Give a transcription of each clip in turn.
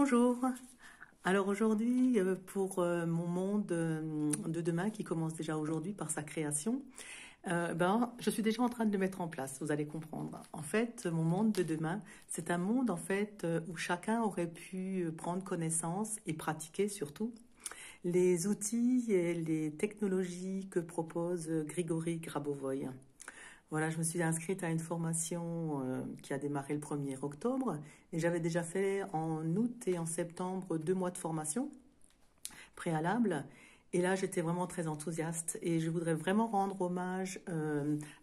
Bonjour. Alors aujourd'hui, pour mon monde de demain qui commence déjà aujourd'hui par sa création, je suis déjà en train de le mettre en place, vous allez comprendre. En fait, mon monde de demain, c'est un monde en fait où chacun aurait pu prendre connaissance et pratiquer surtout les outils et les technologies que propose Grigory Grabovoy. Voilà, je me suis inscrite à une formation qui a démarré le 1er octobre et j'avais déjà fait en août et en septembre 2 mois de formation préalable. Et là, j'étais vraiment très enthousiaste et je voudrais vraiment rendre hommage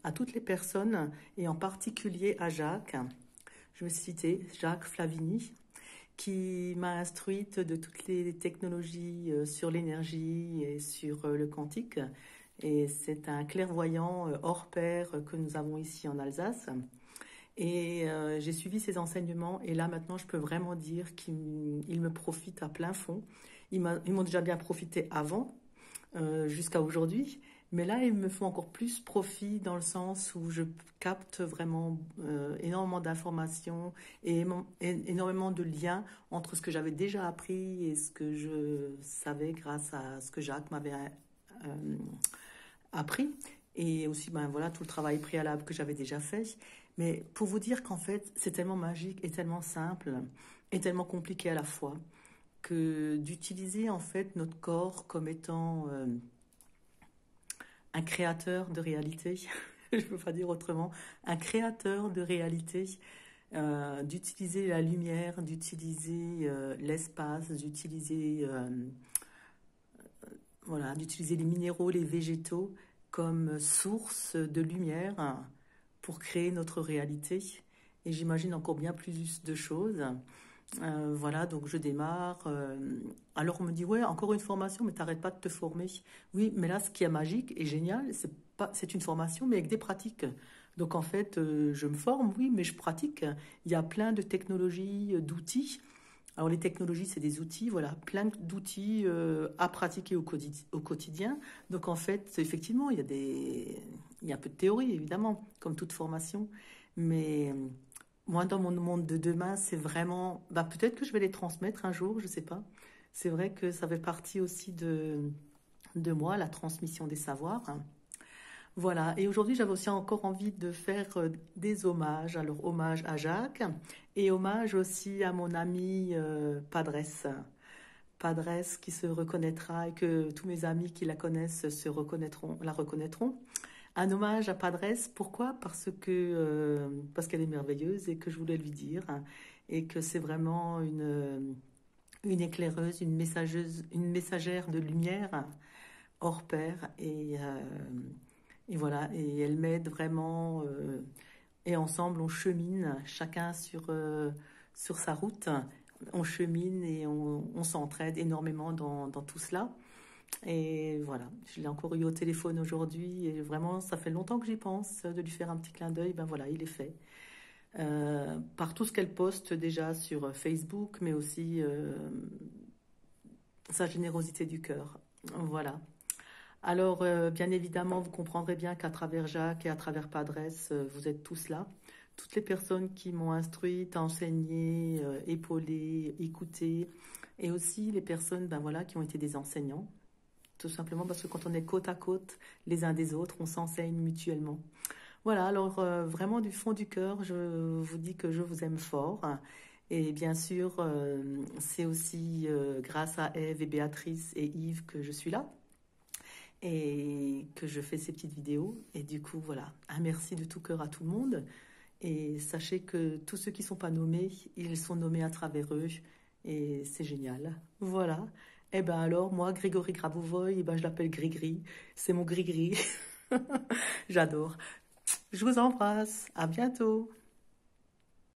à toutes les personnes et en particulier à Jacques. Je vais citer Jacques Flavini qui m'a instruite de toutes les technologies sur l'énergie et sur le quantique. Et c'est un clairvoyant hors pair que nous avons ici en Alsace. Et j'ai suivi ses enseignements et là maintenant je peux vraiment dire qu'il me profite à plein fond. Ils m'ont déjà bien profité avant, jusqu'à aujourd'hui, mais là ils me font encore plus profit dans le sens où je capte vraiment énormément d'informations et énormément de liens entre ce que j'avais déjà appris et ce que je savais grâce à ce que Jacques m'avait appris et aussi voilà tout le travail préalable que j'avais déjà fait. Mais pour vous dire qu'en fait c'est tellement magique et tellement simple et tellement compliqué à la fois que d'utiliser en fait notre corps comme étant un créateur de réalité, je ne peux pas dire autrement, un créateur de réalité, d'utiliser la lumière, d'utiliser l'espace, d'utiliser les minéraux, les végétaux comme source de lumière pour créer notre réalité. Et j'imagine encore bien plus de choses. Voilà, donc je démarre. Alors on me dit, ouais, encore une formation, mais t'arrêtes pas de te former. Oui, mais là, ce qui est magique et génial, c'est une formation, mais avec des pratiques. Donc en fait, je me forme, oui, mais je pratique. Il y a plein de technologies, d'outils. Alors les technologies, c'est des outils, voilà, plein d'outils à pratiquer au quotidien. Donc en fait, effectivement, il y a un peu de théorie, évidemment, comme toute formation. Mais moi, dans mon monde de demain, c'est vraiment, peut-être que je vais les transmettre un jour, je sais pas. C'est vrai que ça fait partie aussi de moi, la transmission des savoirs. Voilà, et aujourd'hui j'avais aussi encore envie de faire des hommages. Alors hommage à Jacques et hommage aussi à mon ami Padres. Padres qui se reconnaîtra et que tous mes amis qui la connaissent la reconnaîtront. Un hommage à Padres, pourquoi? Parce qu'elle est merveilleuse et que je voulais lui dire et que c'est vraiment une éclaireuse, une messagère de lumière hors pair et voilà, et elle m'aide vraiment. Et ensemble, on chemine, chacun sur sa route. On chemine et on s'entraide énormément dans tout cela. Et voilà, je l'ai encore eu au téléphone aujourd'hui. Et vraiment, ça fait longtemps que j'y pense, de lui faire un petit clin d'œil. Ben voilà, il est fait. Par tout ce qu'elle poste déjà sur Facebook, mais aussi sa générosité du cœur. Voilà. Alors, bien évidemment, vous comprendrez bien qu'à travers Jacques et à travers Padres, vous êtes tous là. Toutes les personnes qui m'ont instruite, enseignée, épaulée, écoutée, et aussi les personnes qui ont été des enseignants. Tout simplement parce que quand on est côte à côte les uns des autres, on s'enseigne mutuellement. Voilà, alors vraiment du fond du cœur, je vous dis que je vous aime fort. Et bien sûr, c'est aussi grâce à Ève et Béatrice et Yves que je suis là et que je fais ces petites vidéos. Et du coup, voilà, un merci de tout cœur à tout le monde. Et sachez que tous ceux qui ne sont pas nommés, ils sont nommés à travers eux. Et c'est génial. Voilà. Et ben alors, moi, Grégory Grabovoy, je l'appelle Grigri. C'est mon Grigri. J'adore. Je vous embrasse. À bientôt.